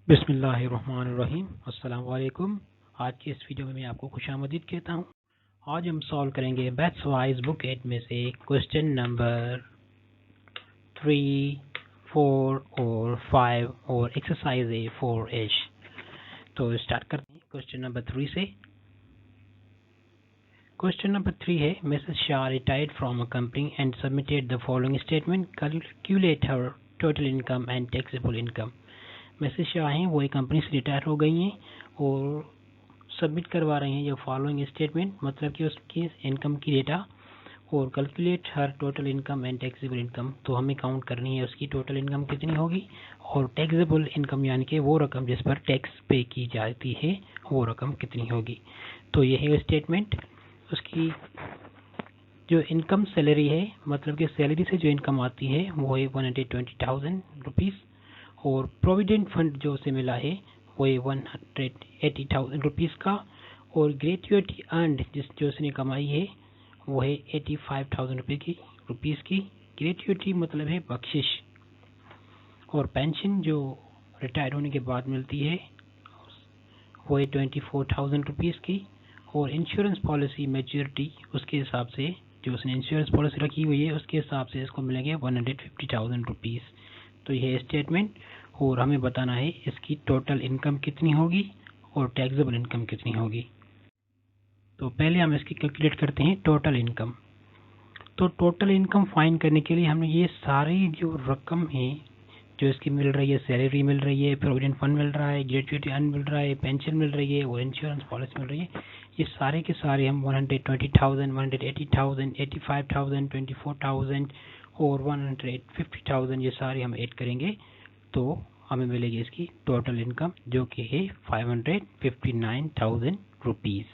बिस्मिल्लाहिर्रहमानिर्रहीम। अस्सलाम वालेकुम। आज की इस वीडियो में मैं आपको खुशामदीद कहता हूँ। आज हम सॉल्व करेंगे मैथ्स वाइज बुक 8 में से क्वेश्चन नंबर 3, 4 और 5 और एक्सरसाइज है 4H। तो स्टार्ट करते हैं क्वेश्चन नंबर 3 से। क्वेश्चन नंबर 3 है, Mrs Shah retired from a company and submitted the following statement, calculate her total income and taxable income. Message Shah हैं, वो एक कंपनी से रिटायर हो गई हैं और सबमिट करवा रहे हैं ये फॉलोइंग स्टेटमेंट, मतलब कि उसकी इनकम की डेटा और calculate her total income and taxable income. तो हमें काउंट करनी है उसकी टोटल इनकम कितनी होगी और टैक्सेबल इनकम यानी कि वो रकम जिस पर टैक्स पे की जाती है वो रकम कितनी होगी। तो ये है स्टेटमेंट। उसकी जो इनकम सैलरी है, मतलब कि सैलरी से जो इनकम आती है वो है 120,000 रुपीज़ और प्रोविडेंट फंड जो उसे मिला है वो है 180,000 रुपीज़ का और ग्रेट्युटी अर्नड जो उसने कमाई है वो है 85,000 रुपीज़ की। ग्रेट्युटी मतलब है बख्शिश। और पेंशन जो रिटायर होने के बाद मिलती है वो है 24,000 रुपीज़ की। और इंश्योरेंस पॉलिसी मैच्योरिटी उसके हिसाब से जो उसने इंश्योरेंस पॉलिसी रखी हुई है उसके हिसाब से इसको मिलेंगे 150,000 रुपीज़। तो यह स्टेटमेंट और हमें बताना है इसकी टोटल इनकम कितनी होगी और टैक्सेबल इनकम कितनी होगी। तो पहले हम इसकी कैलकुलेट करते हैं टोटल इनकम। तो टोटल इनकम फाइंड करने के लिए हमें ये सारी जो रकम है जो इसकी मिल रही है, सैलरी मिल रही है, प्रोविडेंट फंड मिल रहा है, ग्रेट्युटी अर्न मिल रहा है, पेंशन मिल रही है और इंश्योरेंस पॉलिसी मिल रही है, ये सारे के सारे हम 120,000, 180,000, 85,000, 24,000 और 150,000 ये सारे हम ऐड करेंगे तो हमें मिलेगी इसकी टोटल इनकम जो कि है 559,000 रुपीज़।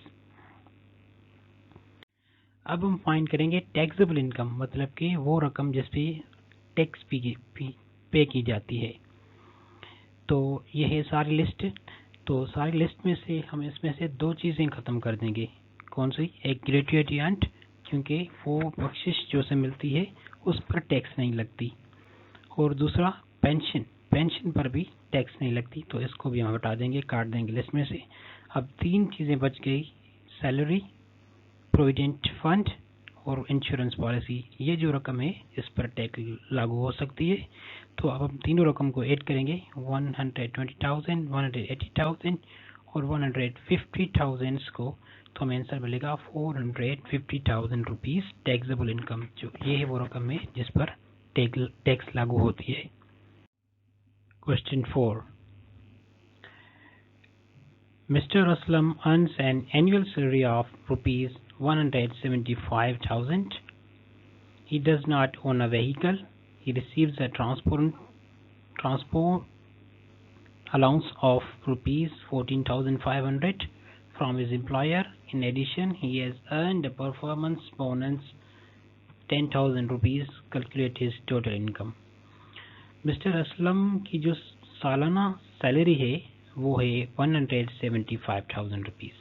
अब हम फाइंड करेंगे टैक्सेबल इनकम, मतलब कि वो रकम जिस पे टैक्स पे की जाती है। तो ये है सारी लिस्ट। तो सारी लिस्ट में से हम इसमें से दो चीज़ें ख़त्म कर देंगे। कौन सी? एक ग्रेट्युटी अर्न्ड, क्योंकि वो बख्शिश जो से मिलती है उस पर टैक्स नहीं लगती, और दूसरा पेंशन, पेंशन पर भी टैक्स नहीं लगती। तो इसको भी हम हटा देंगे, काट देंगे लिस्ट में से। अब तीन चीज़ें बच गई, सैलरी, प्रोविडेंट फंड और इंश्योरेंस पॉलिसी। ये जो रकम है इस पर टैक्स लागू हो सकती है। तो अब हम तीनों रकम को ऐड करेंगे, 120,000, 180,000 और 150,000 को, तो हमें आंसर मिलेगा 450,000 रुपीज़ टैक्सेबल इनकम। जो ये है वो रकम है जिस पर टैक्स लागू होती है। Question 4. Mr. Aslam earns an annual salary of rupees 175,000. He does not own a vehicle. He receives a transport allowance of rupees 14,500 from his employer. In addition, he has earned a performance bonus 10,000 rupees. Calculate his total income. Mister Aslam की जो सालाना salary है वो है 175,000 rupees.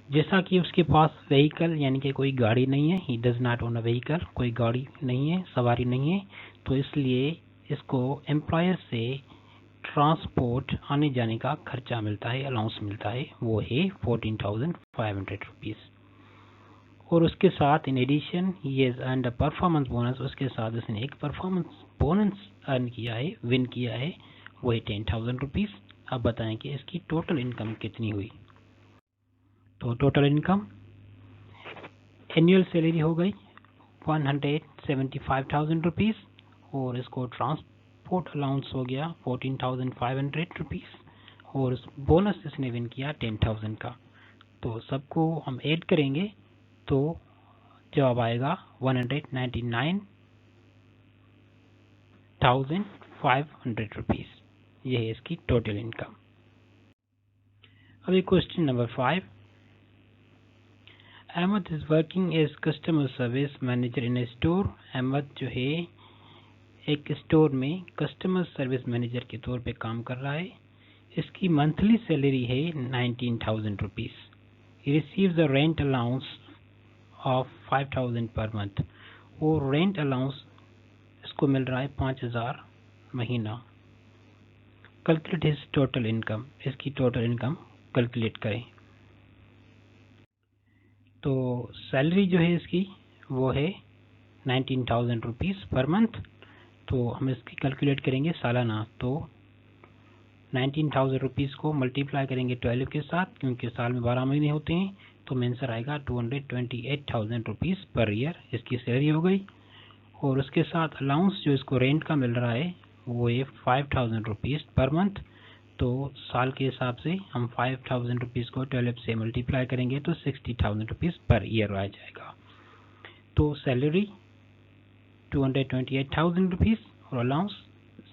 जैसा कि उसके पास vehicle यानी कि कोई गाड़ी नहीं है, he does not own a vehicle, कोई गाड़ी नहीं है, सवारी नहीं है, तो इसलिए इसको एम्प्लॉयर से ट्रांसपोर्ट आने जाने का खर्चा मिलता है, अलाउंस मिलता है, वो है 14,500 रुपीज़। और उसके साथ in addition he has earned a performance bonus, उसके साथ उसने एक परफॉर्मेंस बोनस अर्न किया है, विन किया है, वो है 10,000 रुपीज़। अब बताएं कि इसकी टोटल इनकम कितनी हुई। तो टोटल इनकम, एनुअल सैलरी हो गई 175,000 रुपीज़ और इसको ट्रांसपोर्ट अलाउंस हो गया 14,500 रुपीज़ और बोनस इसने विन किया 10,000 का। तो सबको हम ऐड करेंगे तो जवाब आएगा 199,500 रुपीज़। यह है इसकी टोटल इनकम। अभी question number 5। Ahmed is working as customer service manager in a store. Ahmed जो है एक स्टोर में कस्टमर सर्विस मैनेजर के तौर पे काम कर रहा है। इसकी मंथली सैलरी है 19,000 rupees. He receives a rent allowance of 5,000 per month. और रेंट अलाउंस इसको मिल रहा है 5,000 महीना। कैलकुलेट हिज टोटल इनकम, इसकी टोटल इनकम कैलकुलेट करें। तो सैलरी जो है इसकी वो है 19,000 रुपीज़ पर मंथ। तो हम इसकी कैलकुलेट करेंगे सालाना। तो 19,000 रुपीज़ को मल्टीप्लाई करेंगे 12 के साथ, क्योंकि साल में 12 महीने होते हैं। तो आंसर आएगा 228,000 रुपीज़ पर ईयर, इसकी सैलरी हो गई। और उसके साथ अलाउंस जो इसको रेंट का मिल रहा है वो है 5,000 रुपीज़ पर मंथ। तो साल के हिसाब से हम 5,000 रुपीज़ को 12 से मल्टीप्लाई करेंगे तो 60,000 रुपीज़ पर ईयर आ जाएगा। तो सैलरी 228,000 रुपीज़ और अलाउंस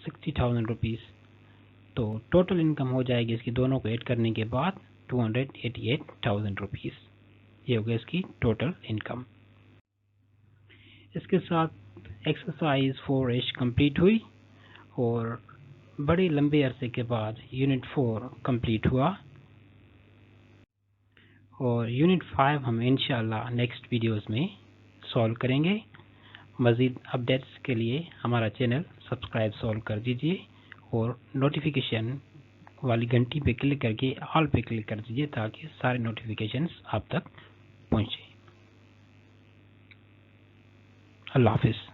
60,000 रुपीज़। तो टोटल इनकम हो जाएगी इसकी दोनों को ऐड करने के बाद 288,000 रुपीज़। ये हो गया इसकी टोटल इनकम। इसके साथ एक्सरसाइज 4H कंप्लीट हुई और बड़े लंबे अरसे के बाद यूनिट 4 कंप्लीट हुआ और यूनिट 5 हम इंशाल्लाह नेक्स्ट वीडियोस में सॉल्व करेंगे। मज़ीद अपडेट्स के लिए हमारा चैनल सब्सक्राइब सॉल्व कर दीजिए और नोटिफिकेशन वाली घंटी पे क्लिक करके ऑल पे क्लिक कर दीजिए ताकि सारे नोटिफिकेशंस आप तक पहुंचे। अल्लाह हाफिज़।